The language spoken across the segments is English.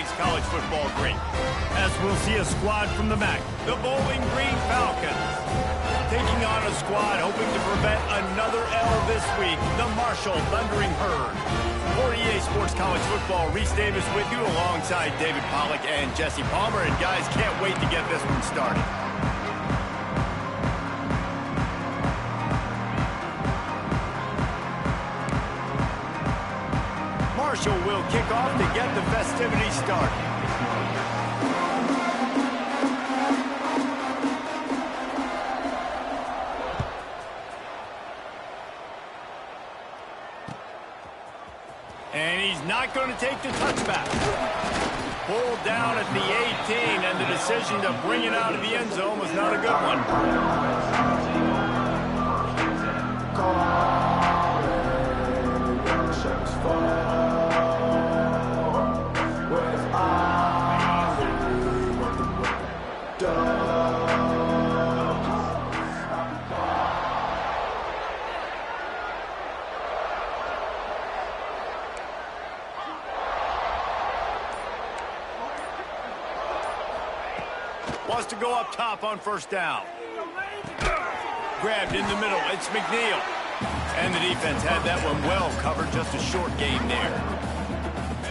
makes college football great. As we'll see a squad from the MAC, the Bowling Green Falcons. Taking on a squad hoping to prevent another L this week, the Marshall Thundering Herd. For EA Sports College Football, Reese Davis with you alongside David Pollack and Jesse Palmer. And guys, can't wait to get this one started. Marshall will kick off to get the festivities started. And he's not going to take the touchback. Pulled down at the 18, and the decision to bring it out of the end zone was not a good one. Wants to go up top on first down. Grabbed in the middle. It's McNeil. And the defense had that one well covered. Just a short game there.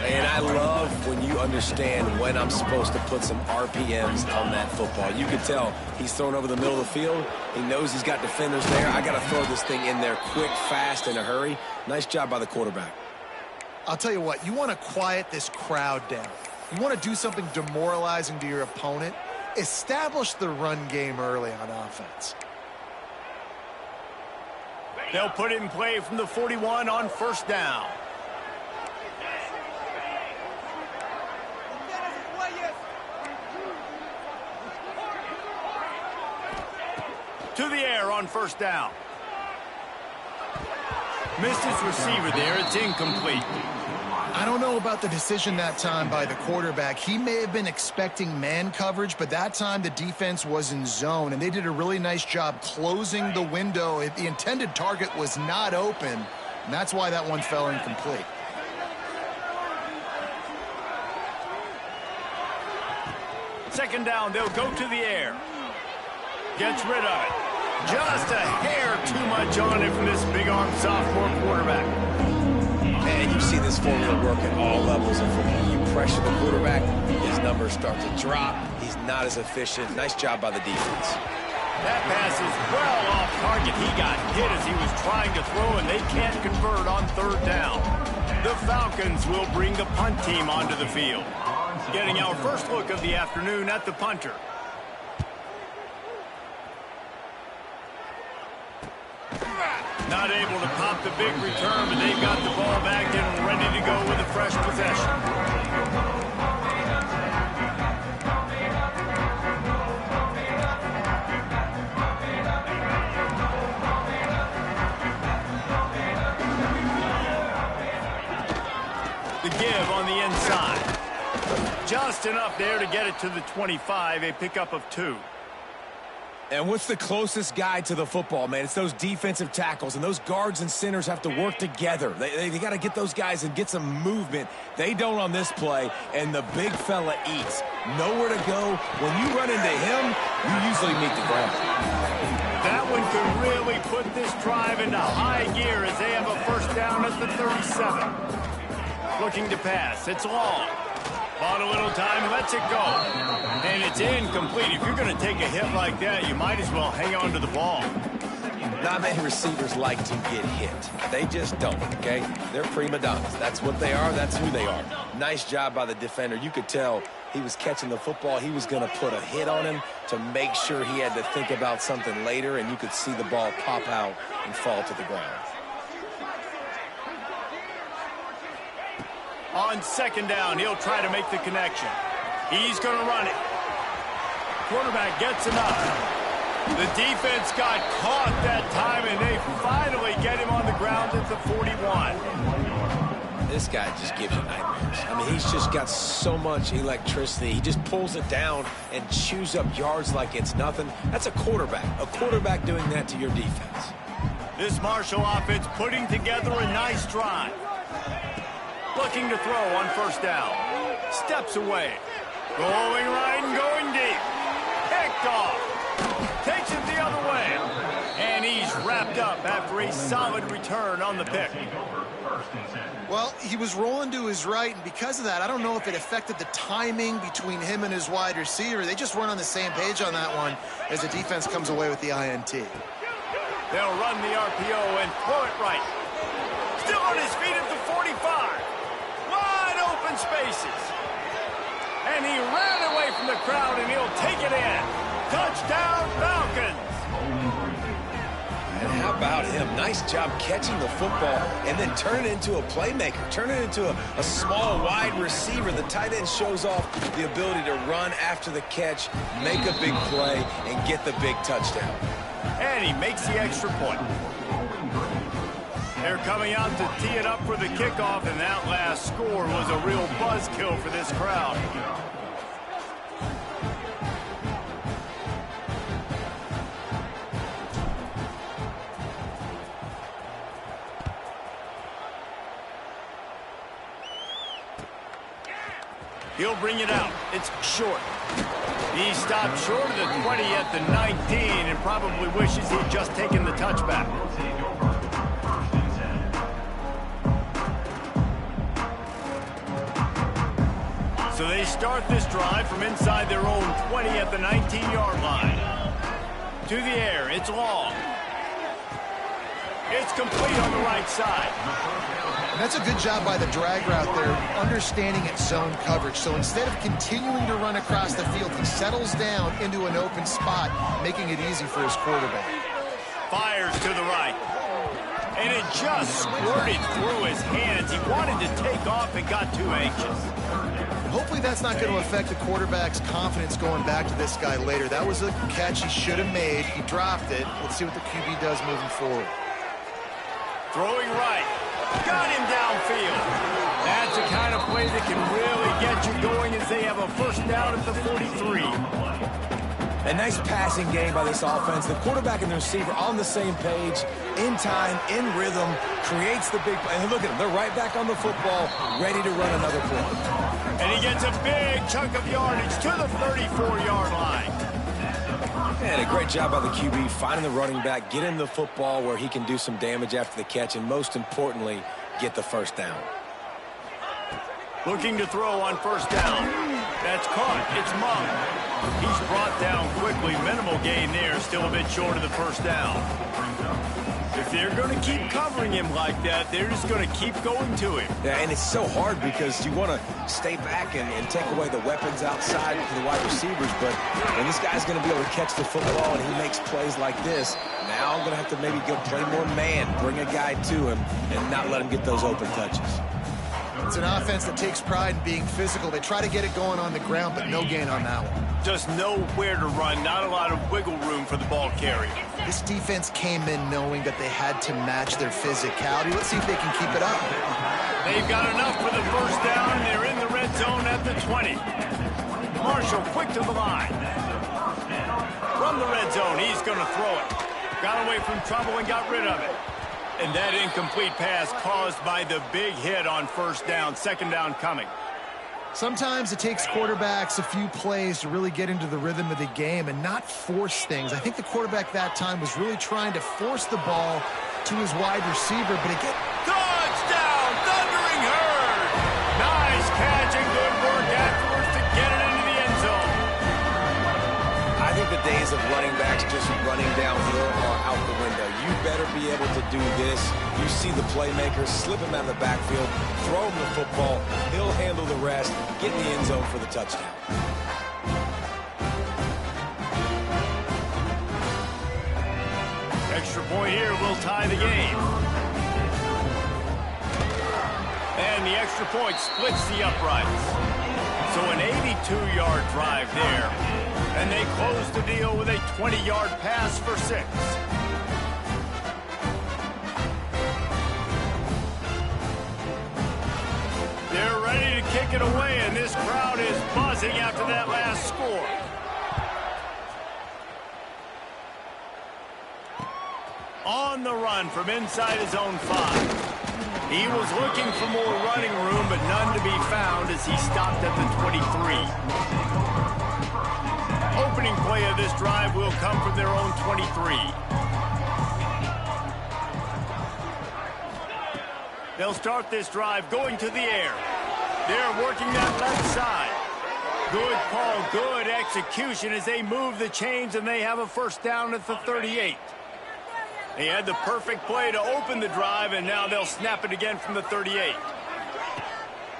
And I love when you understand when I'm supposed to put some RPMs on that football. You can tell he's thrown over the middle of the field. He knows he's got defenders there. I got to throw this thing in there quick, fast, in a hurry. Nice job by the quarterback. I'll tell you what, you want to quiet this crowd down. You want to do something demoralizing to your opponent. Establish the run game early on offense. They'll put it in play from the 41 on first down. To the air on first down. Missed his receiver there. It's incomplete. I don't know about the decision that time by the quarterback. He may have been expecting man coverage, but that time the defense was in zone, and they did a really nice job closing the window. The intended target was not open, and that's why that one fell incomplete. Second down, they'll go to the air. Gets rid of it. Just a hair too much on it from this big-armed sophomore quarterback. And you see this formula work at all levels of football. You pressure the quarterback, his numbers start to drop. He's not as efficient. Nice job by the defense. That pass is well off target. He got hit as he was trying to throw, and they can't convert on third down. The Falcons will bring the punt team onto the field. Getting our first look of the afternoon at the punter. Not able to pop the big return, but they've got the ball back and ready to go with a fresh possession. The give on the inside. Just enough there to get it to the 25, a pickup of 2. And what's the closest guy to the football, man? It's those defensive tackles, and those guards and centers have to work together. They got to get those guys and get some movement. They don't on this play, and the big fella eats. Nowhere to go. When you run into him, you usually meet the ground. That one could really put this drive into high gear as they have a first down at the 37. Looking to pass. It's long. Bought a little time, lets it go. And it's incomplete. If you're going to take a hit like that, you might as well hang on to the ball. Not many receivers like to get hit. They just don't, okay? They're prima donnas. That's what they are. That's who they are. Nice job by the defender. You could tell he was catching the football. He was going to put a hit on him to make sure he had to think about something later, and you could see the ball pop out and fall to the ground. On second down, he'll try to make the connection. He's going to run it. Quarterback gets enough. The defense got caught that time, and they finally get him on the ground at the 41. This guy just gives you nightmares. I mean, he's just got so much electricity. He just pulls it down and chews up yards like it's nothing. That's a quarterback. A quarterback doing that to your defense. This Marshall offense putting together a nice drive. Looking to throw on first down. Steps away. Going right and going deep. Picked off. Takes it the other way. And he's wrapped up after a solid return on the pick. Well, he was rolling to his right, and because of that, I don't know if it affected the timing between him and his wide receiver. They just weren't on the same page on that one as the defense comes away with the INT. They'll run the RPO and throw it right. Still on his feet at the 45. Wide open spaces. And he ran away from the crowd, and he'll take it in. Touchdown, Falcons. And how about him? Nice job catching the football and then turn it into a playmaker. Turn it into a small wide receiver. The tight end shows off the ability to run after the catch, make a big play, and get the big touchdown. And he makes the extra point. They're coming out to tee it up for the kickoff, and that last score was a real buzzkill for this crowd. He'll bring it out. It's short. He stopped short of the 20 at the 19 and probably wishes he'd just taken the touchback. So they start this drive from inside their own 20 at the 19-yard line. To the air, it's long. It's complete on the right side. And that's a good job by the drag route there, understanding its zone coverage. So instead of continuing to run across the field, he settles down into an open spot, making it easy for his quarterback. Fires to the right. And it just squirted through his hands. He wanted to take off and got too anxious. Hopefully that's not going to affect the quarterback's confidence going back to this guy later. That was a catch he should have made. He dropped it. Let's see what the QB does moving forward. Throwing right. Got him downfield. That's the kind of play that can really get you going as they have a first down at the 43. A nice passing game by this offense. The quarterback and the receiver on the same page, in time, in rhythm, creates the big play. And look at them. They're right back on the football, ready to run another play. And he gets a big chunk of yardage to the 34-yard line. And a great job by the QB finding the running back, getting the football where he can do some damage after the catch, and most importantly, get the first down. Looking to throw on first down. That's caught. It's Monk. He's brought down quickly. Minimal gain there. Still a bit short of the first down. If they're going to keep covering him like that, they're just going to keep going to him. Yeah, and it's so hard because you want to stay back and take away the weapons outside for the wide receivers, but when this guy's going to be able to catch the football and he makes plays like this, now I'm going to have to maybe go play more man, bring a guy to him, and not let him get those open touches. It's an offense that takes pride in being physical. They try to get it going on the ground, but no gain on that one. Just nowhere to run. Not a lot of wiggle room for the ball carrier. This defense came in knowing that they had to match their physicality. Let's see if they can keep it up. They've got enough for the first down. They're in the red zone at the 20. Marshall quick to the line. From the red zone, he's going to throw it. Got away from trouble and got rid of it. And that incomplete pass caused by the big hit on first down. Second down coming. Sometimes it takes quarterbacks a few plays to really get into the rhythm of the game and not force things. I think the quarterback that time was really trying to force the ball to his wide receiver, but again, touchdown, Thundering Herd! Nice catch and good work afterwards to get it into the end zone. I think the days of running backs just running downhill are out the window. You better be able to do this. You see the playmaker, slip him out of the backfield, throw him the football, he'll handle the rest, get in the end zone for the touchdown. Extra point here will tie the game. And the extra point splits the uprights. So an 82-yard drive there. And they close the deal with a 20-yard pass for 6. They're ready to kick it away, and this crowd is buzzing after that last score. On the run from inside his own 5. He was looking for more running room, but none to be found as he stopped at the 23. Opening play of this drive will come from their own 23. They'll start this drive going to the air. They're working that left side. Good call, good execution as they move the chains, and they have a first down at the 38. They had the perfect play to open the drive, and now they'll snap it again from the 38.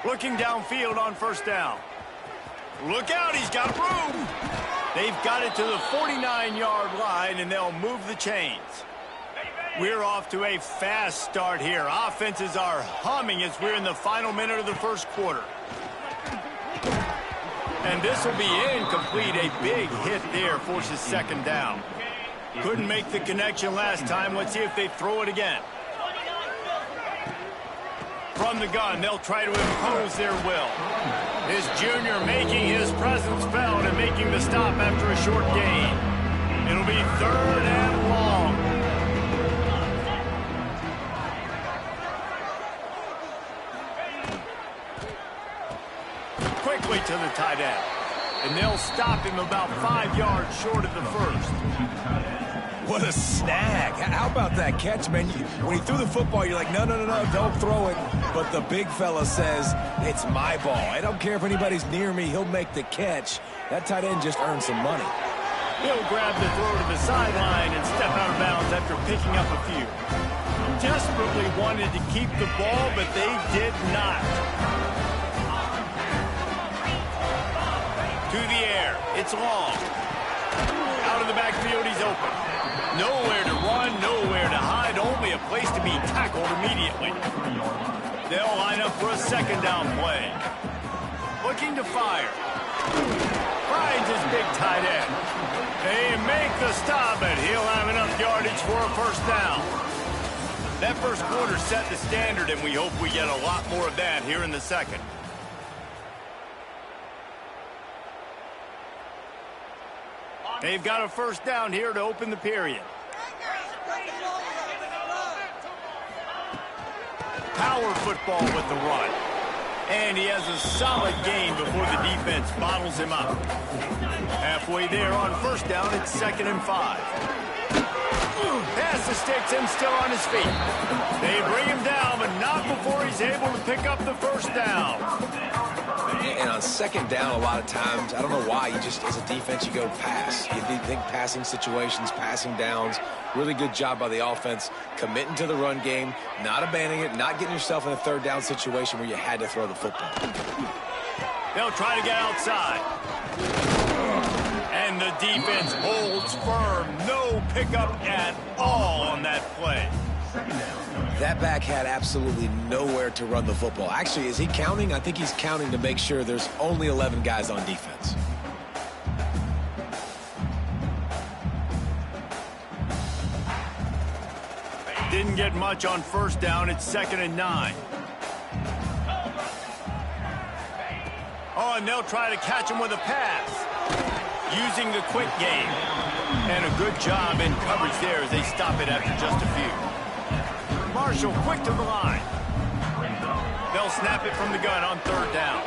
Looking downfield on first down. Look out, he's got room. They've got it to the 49-yard line, and they'll move the chains. We're off to a fast start here. Offenses are humming as we're in the final minute of the first quarter. And this will be incomplete. A big hit there forces second down. Couldn't make the connection last time. Let's see if they throw it again. From the gun, they'll try to impose their will. This junior making his presence felt and making the stop after a short gain. It'll be third and long. Quickly to the tight end. And they'll stop him about 5 yards short of the first. What a snag. How about that catch, man? When he threw the football, you're like, no, don't throw it. But the big fella says, it's my ball. I don't care if anybody's near me. He'll make the catch. That tight end just earned some money. He'll grab the throw to the sideline and step out of bounds after picking up a few. Desperately wanted to keep the ball, but they did not. To the air. It's long. Out of the backfield, he's open. Nowhere to run, nowhere to hide, only a place to be tackled immediately. They'll line up for a second down play. Looking to fire. Finds his big tight end. They make the stop, and he'll have enough yardage for a first down. That first quarter set the standard, and we hope we get a lot more of that here in the second. They've got a first down here to open the period. Power football with the run. And he has a solid gain before the defense bottles him up. Halfway there on first down, it's 2nd and 5. Pass the sticks and still on his feet. They bring him down, but not before he's able to pick up the first down. And on second down, a lot of times, I don't know why, you just, as a defense, you go pass. You think passing situations, passing downs. Really good job by the offense, committing to the run game, not abandoning it, not getting yourself in a third down situation where you had to throw the football. They'll try to get outside. And the defense holds firm. No pickup at all on that play. That back had absolutely nowhere to run the football. Actually, is he counting? I think he's counting to make sure there's only 11 guys on defense. Didn't get much on first down. It's 2nd and 9. Oh, and they'll try to catch him with a pass. Using the quick game. And a good job in coverage there as they stop it after just a few. Marshall quick to the line. They'll snap it from the gun on third down.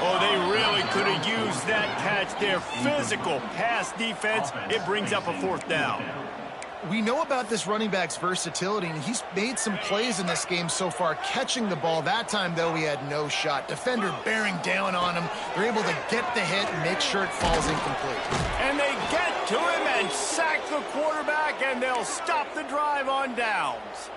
Oh, they really could have used that catch there. Physical pass defense. It brings up a 4th down. We know about this running back's versatility, and he's made some plays in this game so far, catching the ball. That time, though, he had no shot. Defender bearing down on him. They're able to get the hit and make sure it falls incomplete. And they get to him and sack the quarterback, and they'll stop the drive on downs.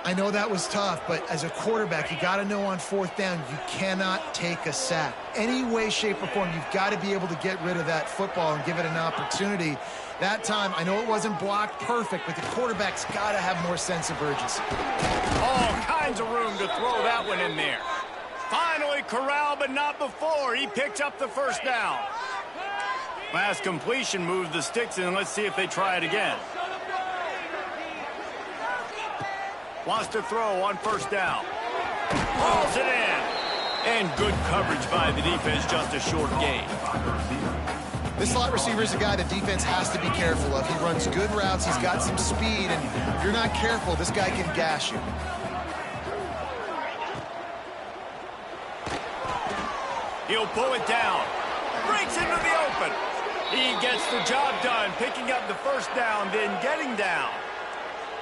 I know that was tough, but as a quarterback, you got to know on 4th down, you cannot take a sack. Any way, shape, or form, you've got to be able to get rid of that football and give it an opportunity. That time, I know it wasn't blocked perfect, but the quarterback's got to have more sense of urgency. All kinds of room to throw that one in there. Finally corralled, but not before. He picks up the first down. Last completion moved the sticks in. Let's see if they try it again. Wants to throw on first down. Hauls it in. And good coverage by the defense, just a short gain. This slot receiver is a guy the defense has to be careful of. He runs good routes, he's got some speed, and if you're not careful, this guy can gash you. He'll pull it down. Breaks into the open. He gets the job done, picking up the first down, then getting down.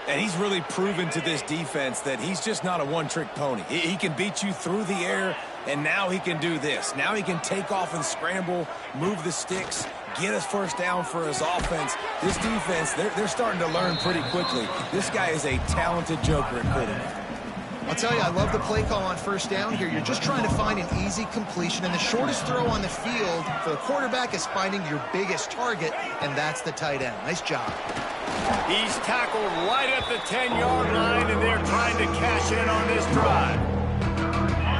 And he's really proven to this defense that he's just not a one-trick pony. He can beat you through the air, and now he can do this. Now he can take off and scramble, move the sticks, get us first down for his offense. This defense, they're starting to learn pretty quickly. This guy is a talented joker at quarterback. I'll tell you, I love the play call on first down here. You're just trying to find an easy completion, and the shortest throw on the field for the quarterback is finding your biggest target, and that's the tight end. Nice job. He's tackled right at the 10-yard line, and they're trying to cash in on this drive.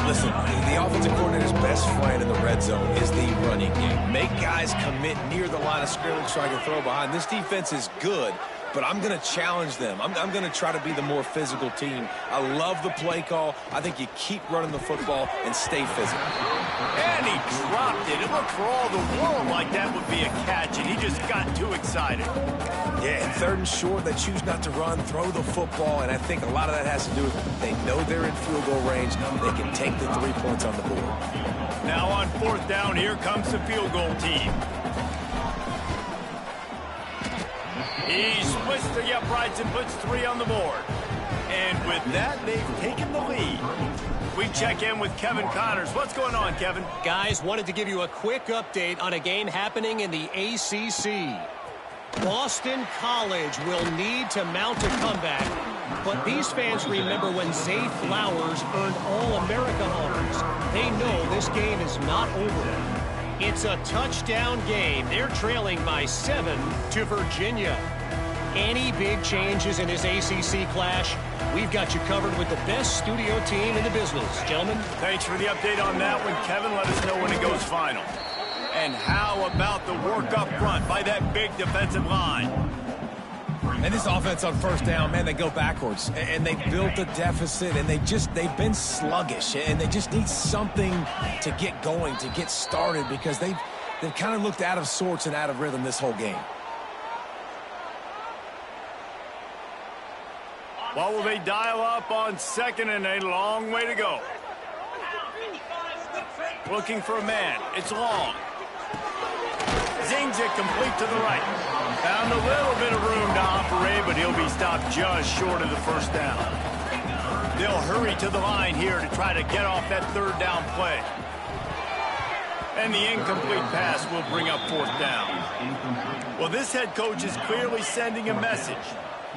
Listen, the offensive coordinator's best friend in the red zone is the running game. Make guys commit near the line of scrimmage so I can throw behind. This defense is good, but I'm going to challenge them. I'm going to try to be the more physical team. I love the play call. I think you keep running the football and stay physical. And he dropped it. It looked for all the world like that would be a catch, and he just got too excited. Yeah, and third and short, they choose not to run, throw the football, and I think a lot of that has to do with they know they're in field goal range. They can take the 3 points on the board. Now on fourth down, here comes the field goal team. He splits the uprights and puts 3 on the board. And with that, they've taken the lead. We check in with Kevin Connors. What's going on, Kevin? Guys, wanted to give you a quick update on a game happening in the ACC. Boston College will need to mount a comeback, but these fans remember when Zay Flowers earned All-America honors. They know this game is not over. It's a touchdown game. They're trailing by 7 to Virginia. Any big changes in this ACC clash, we've got you covered with the best studio team in the business. Gentlemen. Thanks for the update on that one, Kevin. Let us know when it goes final. And how about the work up front by that big defensive line? And this offense on first down, man, they go backwards. And they built a deficit, and they've been sluggish. And they just need something to get going, to get started, because they've kind of looked out of sorts and out of rhythm this whole game. What will they dial up on second and a long way to go? Looking for a man. It's long. Zings it complete to the right. Found a little bit of room to operate, but he'll be stopped just short of the first down. They'll hurry to the line here to try to get off that third down play. And the incomplete pass will bring up fourth down. Well, this head coach is clearly sending a message.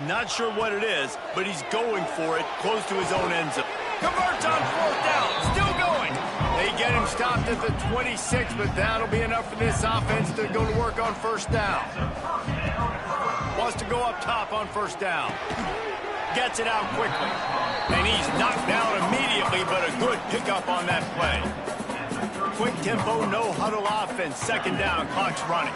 Not sure what it is, but he's going for it close to his own end zone. Converts on fourth down. Still going. They get him stopped at the 26, but that'll be enough for this offense to go to work on first down. Wants to go up top on first down. Gets it out quickly. And he's knocked down immediately, but a good pickup on that play. Quick tempo, no huddle offense. Second down, clock's running.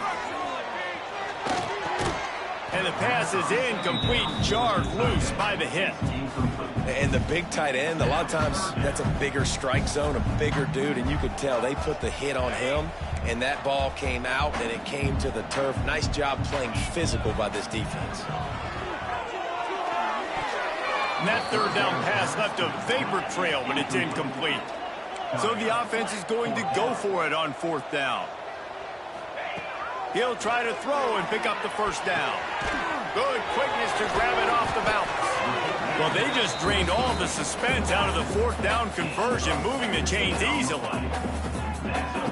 And the pass is incomplete, jarred loose by the hit. And the big tight end, a lot of times that's a bigger strike zone, a bigger dude, and you could tell they put the hit on him, and that ball came out, and it came to the turf. Nice job playing physical by this defense. And that third down pass left a vapor trail, but it's incomplete. So the offense is going to go for it on fourth down. He'll try to throw and pick up the first down. Good quickness to grab it off the bounce. Well, they just drained all the suspense out of the fourth down conversion, moving the chains easily.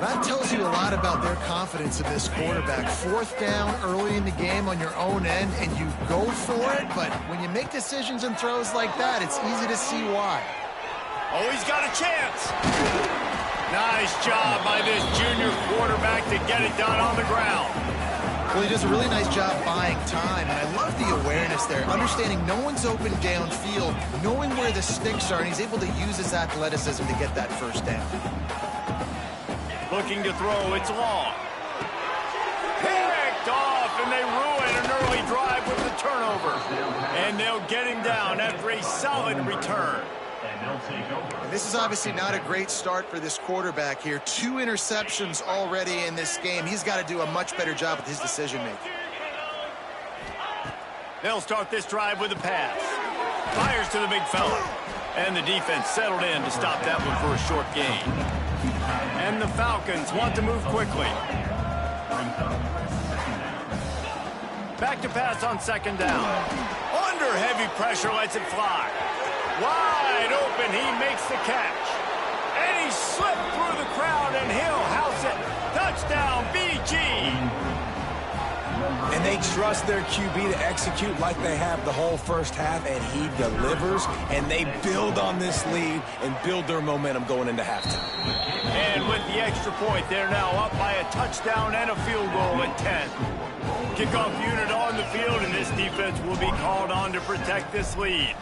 That tells you a lot about their confidence in this quarterback. Fourth down early in the game on your own end, and you go for it, but when you make decisions and throws like that, it's easy to see why. Oh, he's got a chance. Nice job by this junior quarterback to get it done on the ground. Well, he does a really nice job buying time, and I love the awareness there, understanding no one's open downfield, knowing where the sticks are, and he's able to use his athleticism to get that first down. Looking to throw, it's long. Picked off, and they ruin an early drive with the turnover. And they'll get him down after a solid return. And this is obviously not a great start for this quarterback here. 2 interceptions already in this game. He's got to do a much better job with his decision-making. They'll start this drive with a pass. Fires to the big fella. And the defense settled in to stop that one for a short gain. And the Falcons want to move quickly. Back to pass on second down. Under heavy pressure, lets it fly. Wide open, he makes the catch. And he slipped through the crowd, and he'll house it. Touchdown, BG. And they trust their QB to execute like they have the whole first half, and he delivers, and they build on this lead and build their momentum going into halftime. And with the extra point, they're now up by a touchdown and a field goal at 10. Kickoff unit on the field, and this defense will be called on to protect this lead.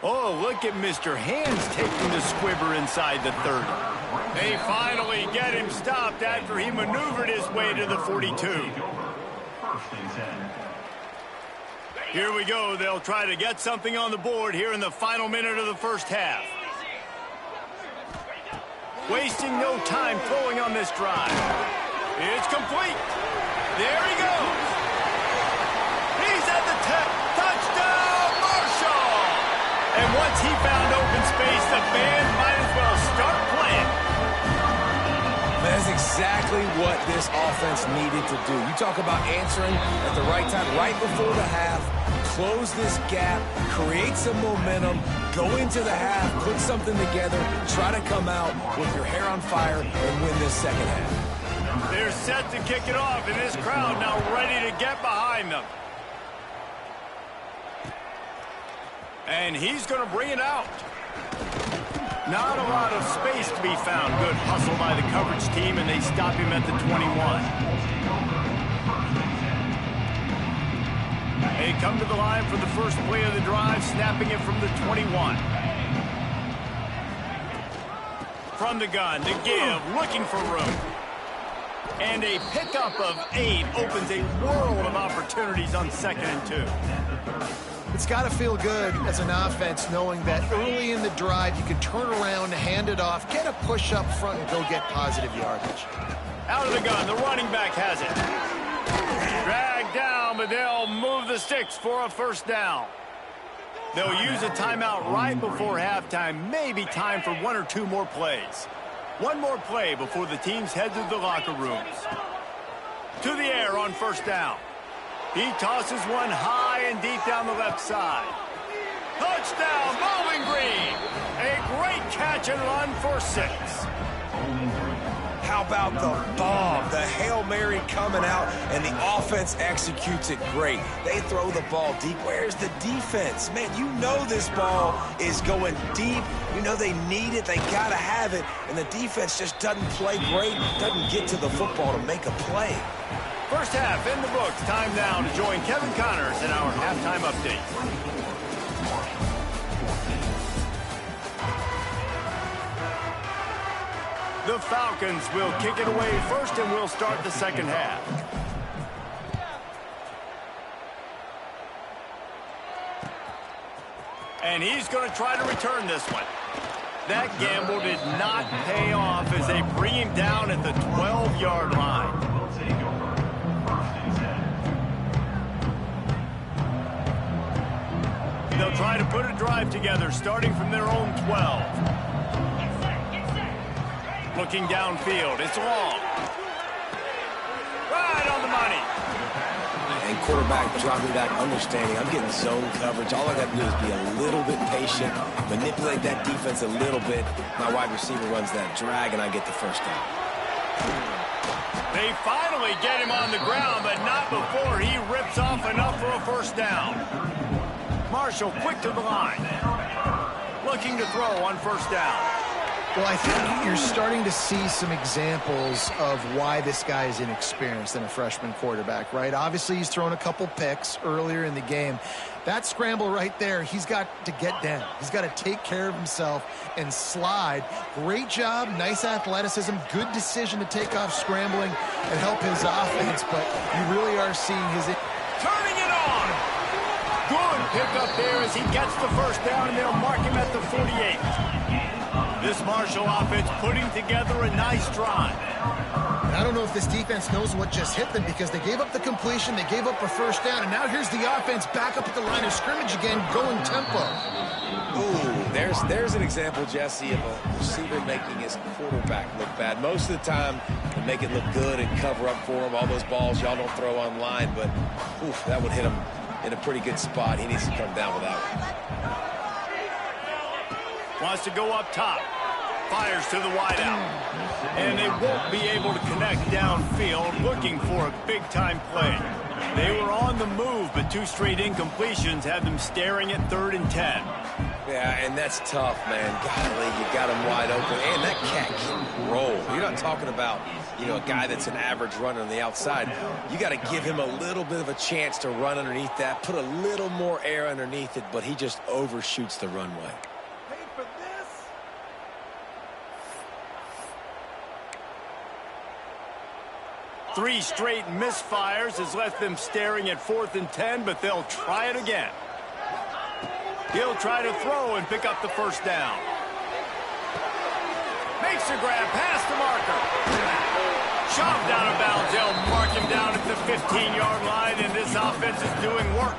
Oh, look at Mr. Hands taking the squibber inside the 30. They finally get him stopped after he maneuvered his way to the 42. Here we go. They'll try to get something on the board here in the final minute of the first half. Wasting no time throwing on this drive. It's complete. There he goes. He's at the 10. Touchdown, Marshall! And once he found open space, the fans might as well start playing. That's exactly what this offense needed to do. You talk about answering at the right time, right before the half, close this gap, create some momentum, go into the half, put something together, try to come out with your hair on fire and win this second half. They're set to kick it off, and this crowd now ready to get behind them. And he's going to bring it out. Not a lot of space to be found. Good hustle by the coverage team, and they stop him at the 21. They come to the line for the first play of the drive, snapping it from the 21. From the gun, the give, looking for room. And a pickup of 8 opens a world of opportunities on 2nd and 2. It's got to feel good as an offense knowing that early in the drive you can turn around, hand it off, get a push up front, and go get positive yardage. Out of the gun, the running back has it. Dragged down, but they'll move the sticks for a first down. They'll use a timeout right before halftime, maybe time for 1 or 2 more plays. One more play before the teams head to the locker rooms. To the air on first down. He tosses one high and deep down the left side. Touchdown, Bowling Green! A great catch and run for 6. How about the bomb? The Hail Mary coming out, and the offense executes it great. They throw the ball deep. Where's the defense? Man, you know this ball is going deep. You know they need it. They got to have it. And the defense just doesn't play great, doesn't get to the football to make a play. First half in the books. Time now to join Kevin Connors in our halftime update. The Falcons will kick it away first, and we'll start the second half. And he's going to try to return this one. That gamble did not pay off as they bring him down at the 12-yard line. They'll try to put a drive together, starting from their own 12. Looking downfield, it's long. Right on the money. And quarterback dropping back, understanding I'm getting zone coverage. All I got to do is be a little bit patient, manipulate that defense a little bit. My wide receiver runs that drag, and I get the first down. They finally get him on the ground, but not before he rips off enough for a first down. Marshall quick to the line. Looking to throw on first down. Well, I think you're starting to see some examples of why this guy is inexperienced in a freshman quarterback, right? Obviously, he's thrown a couple picks earlier in the game. That scramble right there, he's got to get down. He's got to take care of himself and slide. Great job, nice athleticism, good decision to take off scrambling and help his offense, but you really are seeing his... Turning it on! Good pickup there as he gets the first down, and they'll mark him at the 48. This Marshall offense putting together a nice drive. And I don't know if this defense knows what just hit them because they gave up the completion, they gave up a first down, and now here's the offense back up at the line of scrimmage again, going tempo. Ooh, there's There's an example, Jesse, of a receiver making his quarterback look bad. Most of the time, they make it look good and cover up for him. All those balls y'all don't throw online, but oof, that would hit him in a pretty good spot. He needs to come down with that one. Wants to go up top. Fires to the wideout. And they won't be able to connect downfield, looking for a big-time play. They were on the move, but 2 straight incompletions had them staring at 3rd and 10. Yeah, and that's tough, man. Golly, you got him wide open. And that cat can roll. You're not talking about, you know, a guy that's an average runner on the outside. You got to give him a little bit of a chance to run underneath that, put a little more air underneath it, but he just overshoots the runway. 3 straight misfires has left them staring at 4th and 10, but they'll try it again. He'll try to throw and pick up the first down. Makes a grab past the marker. Shoved out of bounds. They'll mark him down at the 15-yard line, and this offense is doing work.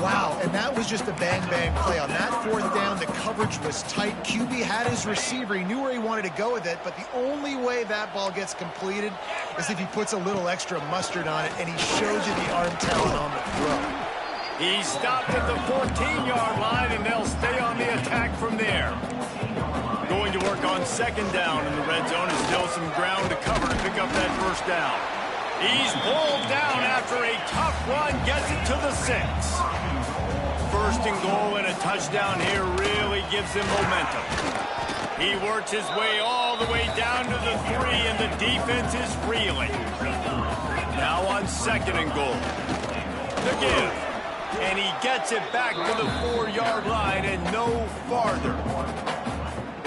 Wow, and that was just a bang-bang play. On that 4th down, the coverage was tight. QB had his receiver. He knew where he wanted to go with it, but the only way that ball gets completed is if he puts a little extra mustard on it, and he shows you the arm talent on the throw. He stopped at the 14-yard line, and they'll stay on the attack from there. Going to work on 2nd down in the red zone is still some ground to cover to pick up that first down. He's pulled down after a tough run, gets it to the 6. 1st and goal and a touchdown here really gives him momentum. He works his way all the way down to the 3, and the defense is reeling. Now on 2nd and goal. The give. And he gets it back to the 4-yard line and no farther.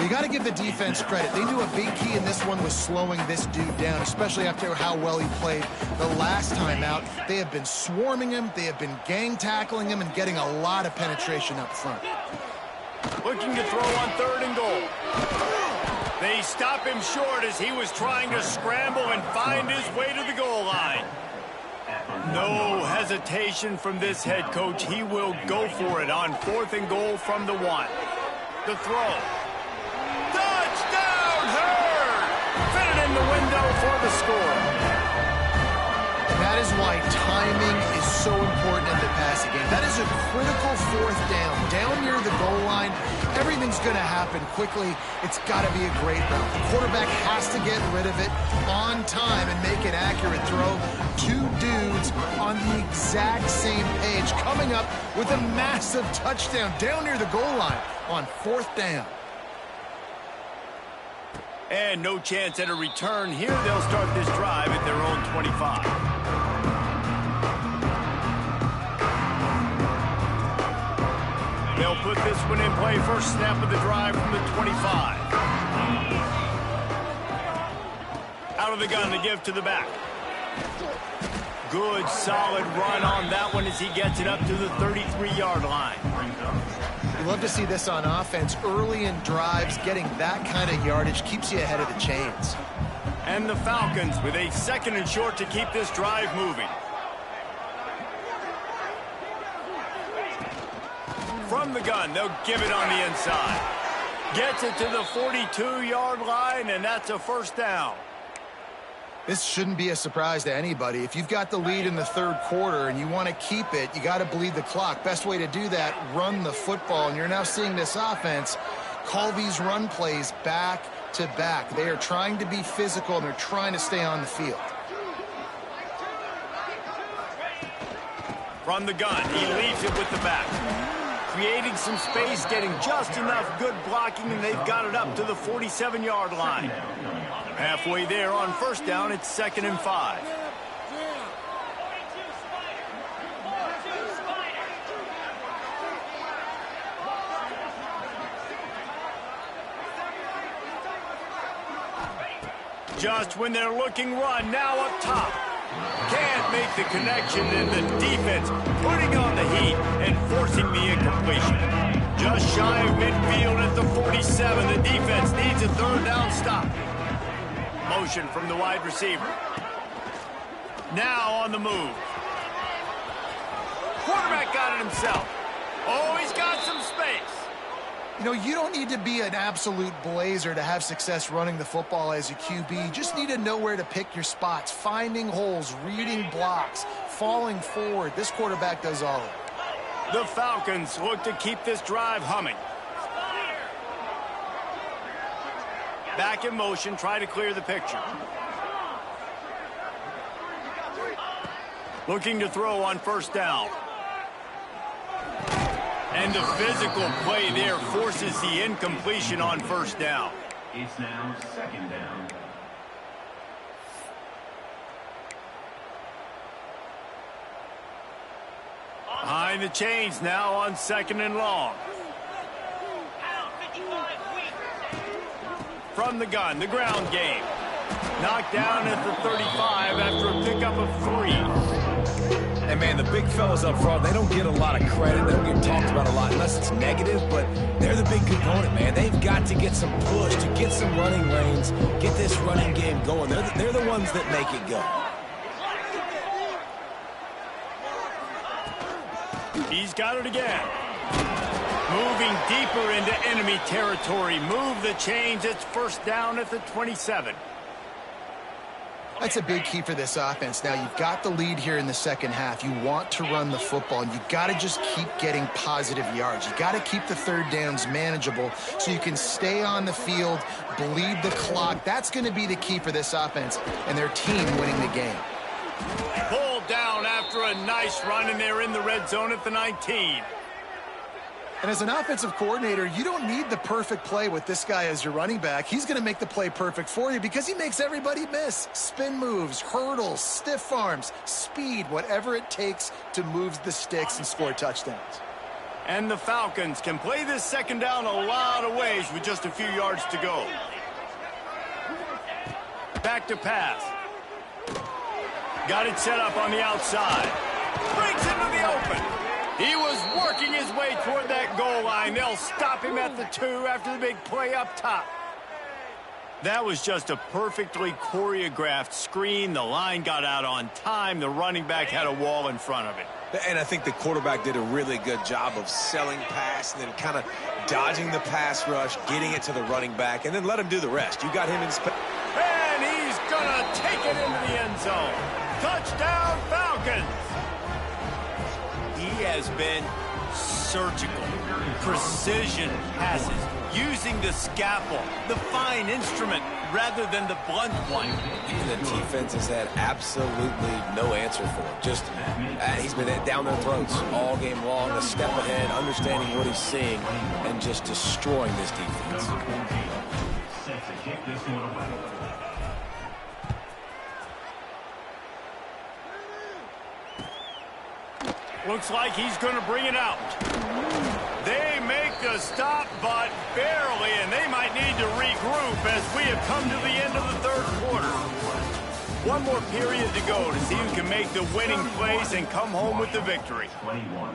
You got to give the defense credit. They knew a big key in this one was slowing this dude down, especially after how well he played the last time out. They have been swarming him. They have been gang tackling him and getting a lot of penetration up front. Looking to throw on 3rd and goal. They stop him short as he was trying to scramble and find his way to the goal line. No hesitation from this head coach. He will go for it on 4th and goal from the 1. The throw. Touchdown, Hurd! Fitted in the window for the score. That is why timing is so important in the passing game. That is a critical 4th down. Down near the goal line, everything's going to happen quickly. It's got to be a great route. The quarterback has to get rid of it on time and make an accurate throw. 2 dudes on the exact same page coming up with a massive touchdown down near the goal line on 4th down. And no chance at a return here. They'll start this drive at their own 25. They'll put this one in play. First snap of the drive from the 25. Out of the gun to give to the back. Good, solid run on that one as he gets it up to the 33-yard line. You love to see this on offense. Early in drives, getting that kind of yardage keeps you ahead of the chains. And the Falcons with a 2nd and short to keep this drive moving. From the gun, they'll give it on the inside. Gets it to the 42-yard line, and that's a first down. This shouldn't be a surprise to anybody. If you've got the lead in the 3rd quarter and you want to keep it, you got to bleed the clock. Best way to do that, run the football. And you're now seeing this offense call these run plays back to back. They are trying to be physical, and they're trying to stay on the field. From the gun, he leaves it with the back. Creating some space, getting just enough good blocking, and they've got it up to the 47-yard line. Halfway there on first down, it's 2nd and 5. Just when they're looking run, now up top. Can't make the connection, and the defense putting on the heat and forcing the incompletion. Just shy of midfield at the 47. The defense needs a 3rd down stop. Motion from the wide receiver. Now on the move. Quarterback got it himself. Oh, he's got some space. You know, you don't need to be an absolute blazer to have success running the football as a QB. You just need to know where to pick your spots, finding holes, reading blocks, falling forward. This quarterback does all of it. The Falcons look to keep this drive humming. Back in motion, try to clear the picture. Looking to throw on first down. And the physical play there forces the incompletion on first down. It's now second down. Behind the chains now on second and long. From the gun, the ground game. Knocked down at the 35 after a pickup of 3. And, man, the big fellas up front, they don't get a lot of credit. They don't get talked about a lot unless it's negative, but they're the big component, man. They've got to get some push, to get some running lanes, get this running game going. They're the ones that make it go. He's got it again. Moving deeper into enemy territory. Move the chains. It's first down at the 27. That's a big key for this offense. Now, you've got the lead here in the second half. You want to run the football, and you've got to just keep getting positive yards. You've got to keep the third downs manageable so you can stay on the field, bleed the clock. That's going to be the key for this offense and their team winning the game. Pulled down after a nice run, and they're in the red zone at the 19. And as an offensive coordinator, you don't need the perfect play with this guy as your running back. He's going to make the play perfect for you because he makes everybody miss. Spin moves, hurdles, stiff arms, speed, whatever it takes to move the sticks and score touchdowns. And the Falcons can play this second down a lot of ways with just a few yards to go. Back to pass. Got it set up on the outside. Brings into the open. He was working his way toward that goal line. They'll stop him at the 2 after the big play up top. That was just a perfectly choreographed screen. The line got out on time. The running back had a wall in front of it. And I think the quarterback did a really good job of selling pass and then kind of dodging the pass rush, getting it to the running back, and then let him do the rest. You got him in space. And he's going to take it into the end zone. Touchdown, Falcons. He has been surgical, precision passes, using the scalpel, the fine instrument, rather than the blunt one. The defense has had absolutely no answer for him. Just, he's been down their throats all game long, a step ahead, understanding what he's seeing, and just destroying this defense. Set to kick this one away. Looks like he's going to bring it out. They make the stop, but barely, and they might need to regroup as we have come to the end of the third quarter. One more period to go to see who can make the winning plays and come home with the victory. 21.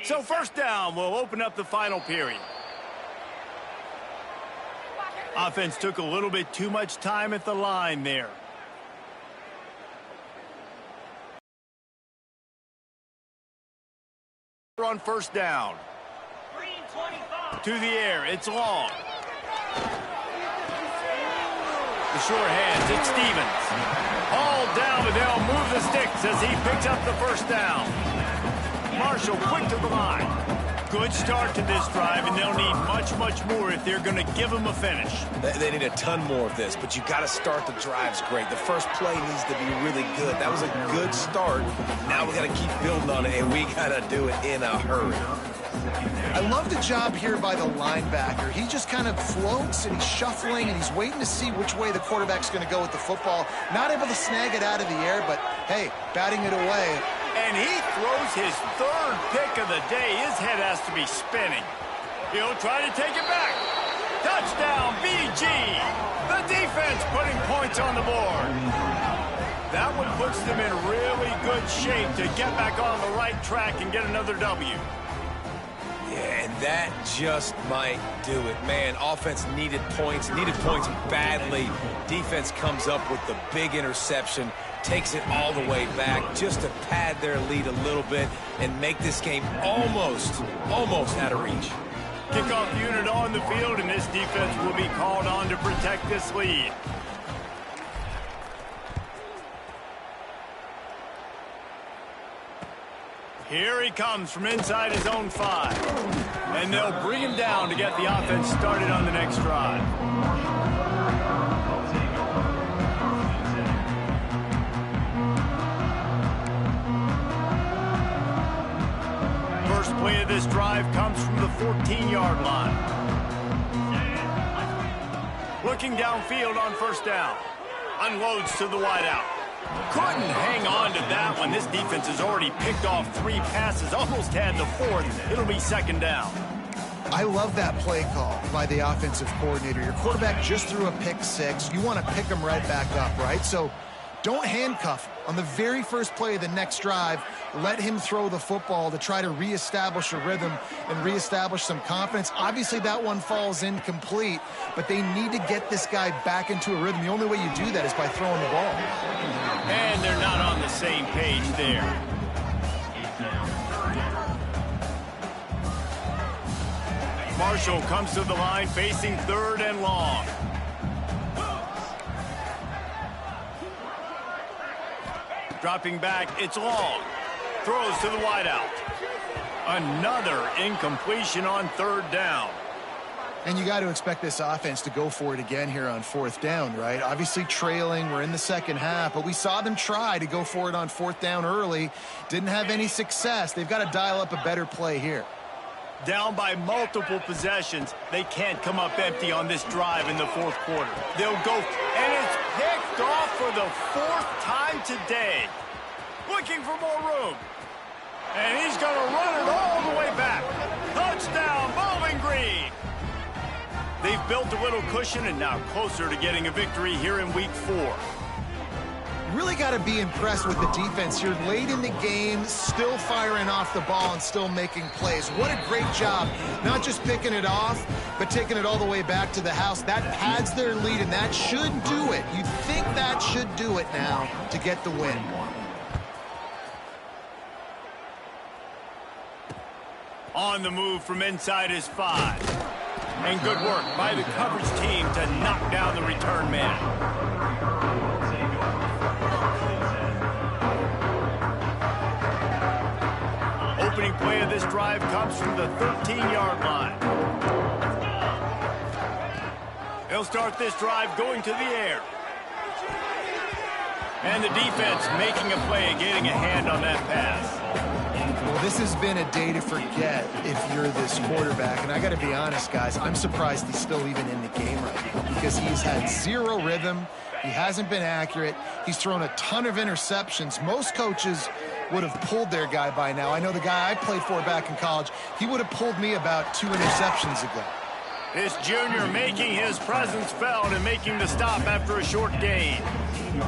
So first down will open up the final period. Offense took a little bit too much time at the line there. On first down. To the air, it's long. The short hands, it's Stevens. Hauled down, but they'll move the sticks as he picks up the first down. Marshall quick to the line. Good start to this drive, and they'll need much, much more if they're going to give them a finish. They need a ton more of this, but you got to start the drives great. The first play needs to be really good. That was a good start. Now we got to keep building on it, and we got to do it in a hurry. I love the job here by the linebacker. He just kind of floats and he's shuffling and he's waiting to see which way the quarterback's going to go with the football. Not able to snag it out of the air, but hey, batting it away. And he throws his third pick of the day. His head has to be spinning. He'll try to take it back. Touchdown, BG. The defense putting points on the board. That one puts them in really good shape to get back on the right track and get another W. Yeah, and that just might do it. Man, offense needed points badly. Defense comes up with the big interception, takes it all the way back just to pad their lead a little bit and make this game almost out of reach. Kickoff unit on the field, and this defense will be called on to protect this lead. Here he comes from inside his own 5. And they'll bring him down to get the offense started on the next drive. First play of this drive comes from the 14-yard line. Looking downfield on first down. Unloads to the wideout. Couldn't hang on to that one. This defense has already picked off 3 passes, almost had the 4th. It'll be second down. I love that play call by the offensive coordinator. Your quarterback just threw a pick 6. You want to pick him right back up, right? So don't handcuff him. On the very first play of the next drive, let him throw the football to try to reestablish a rhythm and reestablish some confidence. Obviously, that one falls incomplete, but they need to get this guy back into a rhythm. The only way you do that is by throwing the ball. And they're not on the same page there. Marshall comes to the line facing 3rd and long. Dropping back, it's Long. Throws to the wideout. Another incompletion on 3rd down. And you got to expect this offense to go for it again here on 4th down, right? Obviously trailing, we're in the second half, but we saw them try to go for it on 4th down early. Didn't have any success. They've got to dial up a better play here. Down by multiple possessions, they can't come up empty on this drive in the 4th quarter. They'll go, and it's picked off for the 4th time today. Looking for more room. And he's going to run it all the way back. Touchdown, Bowling Green. They've built a little cushion and now closer to getting a victory here in week 4. Really got to be impressed with the defense here. Late in the game, still firing off the ball and still making plays. What a great job. Not just picking it off, but taking it all the way back to the house. That pads their lead, and that should do it. You'd think that should do it now to get the win. On the move from inside his 5. And good work by the coverage team to knock down the return man. Opening play of this drive comes from the 13-yard line. They'll start this drive going to the air. And the defense making a play, getting a hand on that pass. Well, this has been a day to forget if you're this quarterback. And I got to be honest, guys, I'm surprised he's still even in the game right now because he's had 0 rhythm. He hasn't been accurate. He's thrown a ton of interceptions. Most coaches would have pulled their guy by now. I know the guy I played for back in college, he would have pulled me about 2 interceptions ago. This junior making his presence felt and making the stop after a short gain.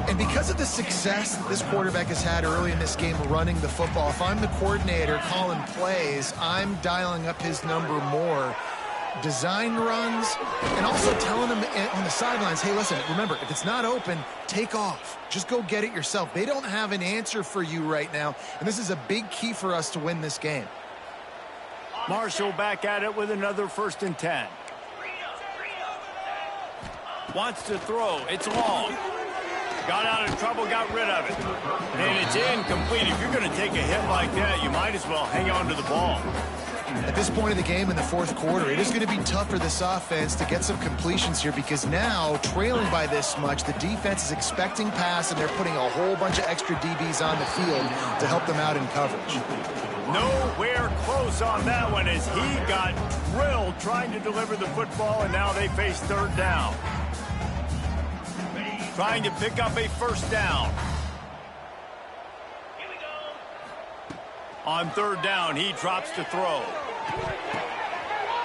And because of the success that this quarterback has had early in this game running the football, if I'm the coordinator calling plays, I'm dialing up his number more. Design runs, and also telling them on the sidelines, hey, listen, remember, if it's not open, take off. Just go get it yourself. They don't have an answer for you right now, and this is a big key for us to win this game. Marshall back at it with another 1st and 10. Wants to throw. It's long. Got out of trouble, got rid of it. And it's incomplete. If you're going to take a hit like that, you might as well hang on to the ball. At this point of the game in the fourth quarter, it is going to be tough for this offense to get some completions here because now, trailing by this much, the defense is expecting pass, and they're putting a whole bunch of extra DBs on the field to help them out in coverage. Nowhere close on that one as he got drilled trying to deliver the football, and now they face third down. Trying to pick up a first down. On third down, he drops to throw.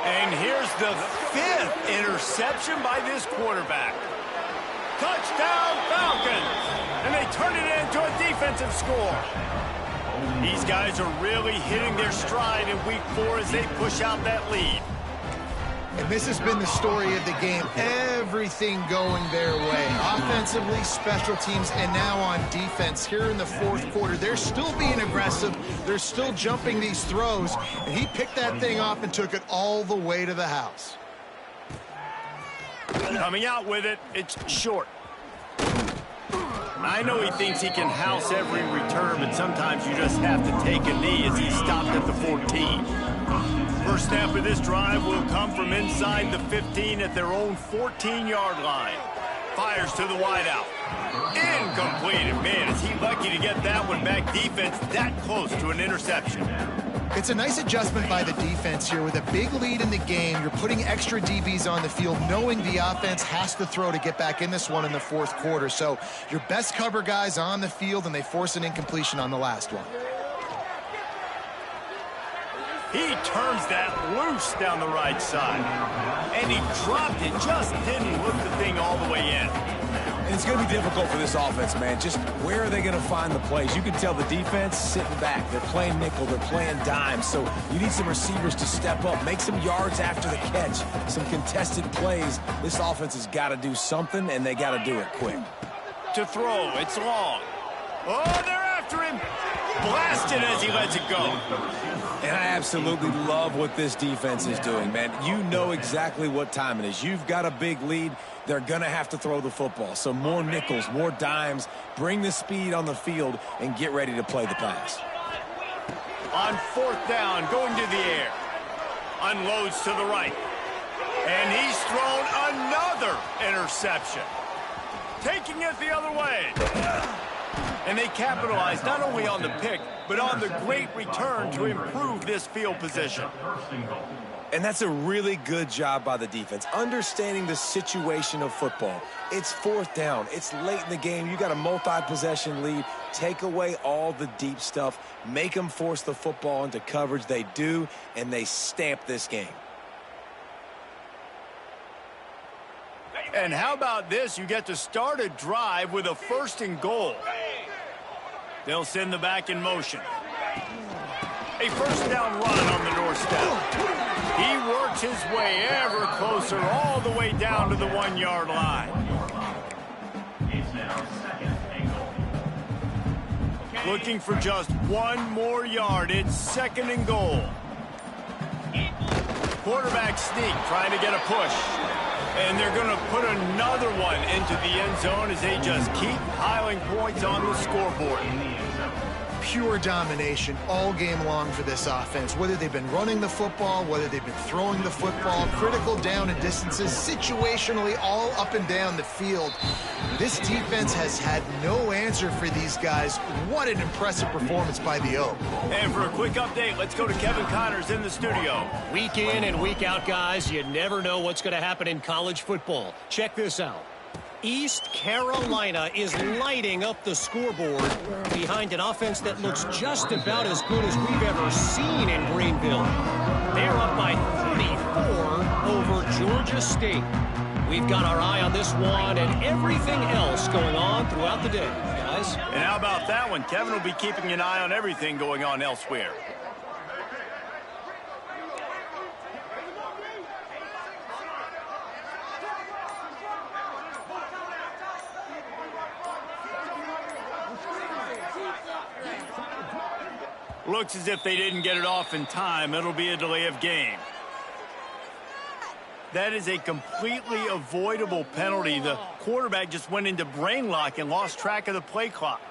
And here's the 5th interception by this quarterback. Touchdown, Falcons! And they turn it into a defensive score. These guys are really hitting their stride in week 4 as they push out that lead. And this has been the story of the game. Everything going their way. Offensively, special teams, and now on defense here in the fourth quarter. They're still being aggressive. They're still jumping these throws. And he picked that thing off and took it all the way to the house. Coming out with it, it's short. I know he thinks he can house every return, but sometimes you just have to take a knee as he stopped at the 14. First snap of this drive will come from inside the 15 at their own 14-yard line. Fires to the wideout. Incomplete. And man, is he lucky to get that one back. Defense that close to an interception. It's a nice adjustment by the defense here. With a big lead in the game, you're putting extra DBs on the field, knowing the offense has to throw to get back in this one in the fourth quarter. So your best cover guys on the field, and they force an incompletion on the last one. He turns that loose down the right side. And he dropped it, just didn't hook the thing all the way in. And it's going to be difficult for this offense, man. Just where are they going to find the plays? You can tell the defense sitting back. They're playing nickel. They're playing dime. So you need some receivers to step up, make some yards after the catch, some contested plays. This offense has got to do something, and they got to do it quick. To throw, it's long. Oh, they're after him. Blasted as he lets it go. And I absolutely love what this defense is doing, man. You know exactly what time it is. You've got a big lead. They're going to have to throw the football. So more nickels, more dimes. Bring the speed on the field and get ready to play the pass. On fourth down, going to the air. Unloads to the right. And he's thrown another interception. Taking it the other way. And they capitalize not only on the pick, but on the great return to improve this field position. And that's a really good job by the defense, understanding the situation of football. It's fourth down. It's late in the game. You got a multi-possession lead. Take away all the deep stuff. Make them force the football into coverage. They do, and they stamp this game. And how about this? You get to start a drive with a 1st and goal. They'll send the back in motion. A first down run on the doorstep. He works his way ever closer all the way down to the 1-yard line. It's now 2nd and goal. Looking for just one more yard. It's 2nd and goal. Quarterback sneak trying to get a push. And they're going to put another one into the end zone as they just keep piling points on the scoreboard. Pure domination all game long for this offense. Whether they've been running the football, whether they've been throwing the football, critical down and distances, situationally all up and down the field. This defense has had no answer for these guys. What an impressive performance by the O. And for a quick update, let's go to Kevin Connors in the studio. Week in and week out, guys, you never know what's going to happen in college football. Check this out. East Carolina is lighting up the scoreboard behind an offense that looks just about as good as we've ever seen in Greenville. They're up by 34 over Georgia State. We've got our eye on this one and everything else going on throughout the day, guys. And how about that one? Kevin will be keeping an eye on everything going on elsewhere. Looks as if they didn't get it off in time. It'll be a delay of game. That is a completely avoidable penalty. The quarterback just went into brain lock and lost track of the play clock.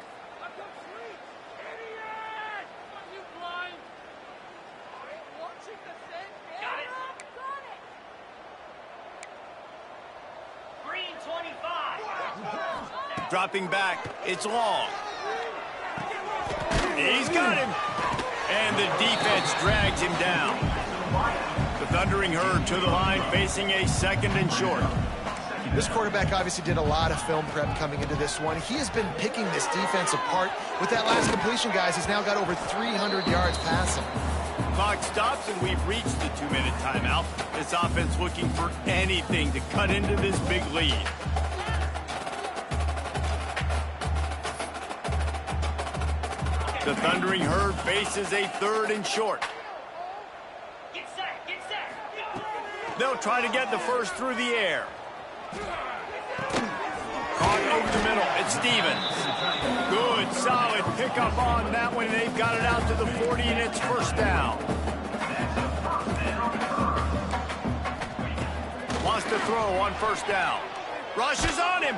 Dropping back, it's long. He's got him. And the defense drags him down. The Thundering Herd to the line, facing a 2nd and short. This quarterback obviously did a lot of film prep coming into this one. He has been picking this defense apart. With that last completion, guys, he's now got over 300 yards passing. Clock stops, and we've reached the 2-minute timeout. This offense looking for anything to cut into this big lead. The Thundering Herd faces a 3rd and short. Get set. They'll try to get the first through the air. Caught over the middle. It's Stevens. Good, solid pickup on that one. They've got it out to the 40, and it's first down. Wants to throw on first down. Rushes on him.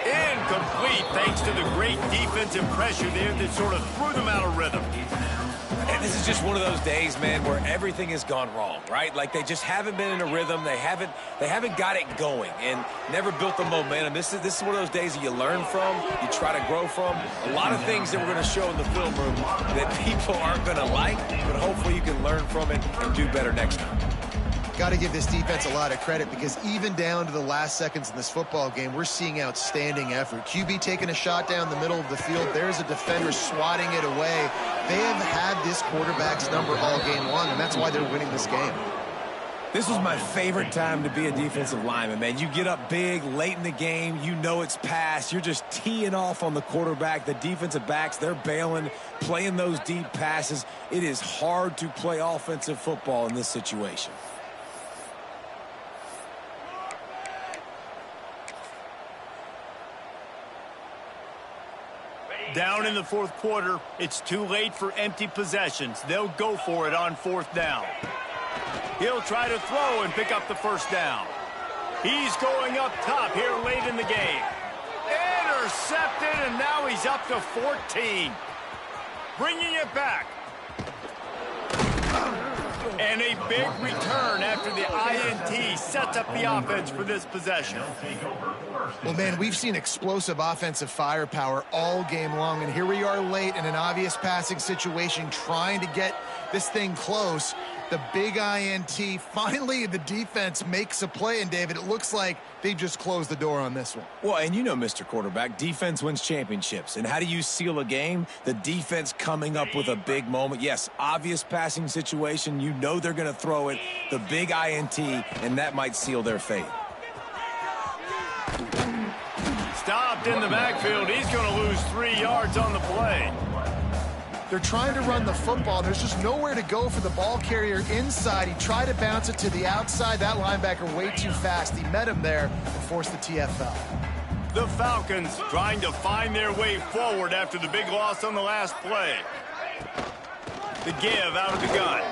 Incomplete, thanks to the great defensive pressure there that sort of threw them out of rhythm. And this is just one of those days, man, where everything has gone wrong, right? Like they just haven't been in a rhythm. They haven't got it going and never built the momentum. This is one of those days that you learn from, you try to grow from. A lot of things that we're going to show in the film room that people aren't going to like, but hopefully you can learn from it and do better next time. Got to give this defense a lot of credit because even down to the last seconds in this football game, we're seeing outstanding effort. QB taking a shot down the middle of the field. There's a defender swatting it away. They have had this quarterback's number all game long, and that's why they're winning this game. This was my favorite time to be a defensive lineman, man. You get up big, late in the game, you know it's past. You're just teeing off on the quarterback. The defensive backs, they're bailing, playing those deep passes. It is hard to play offensive football in this situation. Down in the 4th quarter, it's too late for empty possessions. They'll go for it on 4th down. He'll try to throw and pick up the first down. He's going up top here late in the game. Intercepted, and now he's up to 14. Bringing it back. And a big return after the INT sets up the offense for this possession. Well, man, we've seen explosive offensive firepower all game long, and here we are late in an obvious passing situation trying to get this thing close. The big INT, finally the defense makes a play, and David, it looks like they just closed the door on this one. Well, and you know, Mr. Quarterback, defense wins championships. And how do you seal a game? The defense coming up with a big moment. Yes, obvious passing situation. You know they're going to throw it. The big INT, and that might seal their fate. Stopped in the backfield. He's going to lose 3 yards on the play. They're trying to run the football. There's just nowhere to go for the ball carrier inside. He tried to bounce it to the outside. That linebacker way too fast. He met him there and forced the TFL. The Falcons trying to find their way forward after the big loss on the last play. The give out of the gun.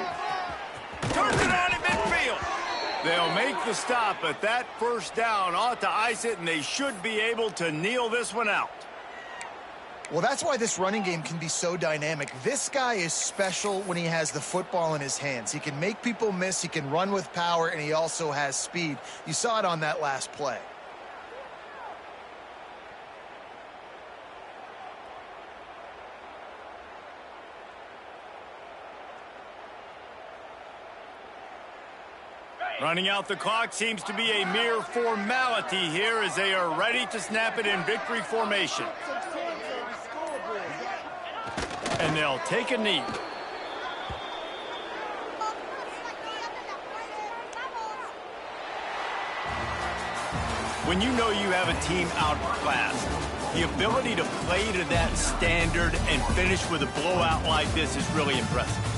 Turns it on at midfield. They'll make the stop, but that first down ought to ice it, and they should be able to kneel this one out. Well, that's why this running game can be so dynamic. This guy is special when he has the football in his hands. He can make people miss, he can run with power, and he also has speed. You saw it on that last play. Running out the clock seems to be a mere formality here as they are ready to snap it in victory formation. And they'll take a knee. When you know you have a team outclassed, the ability to play to that standard and finish with a blowout like this is really impressive.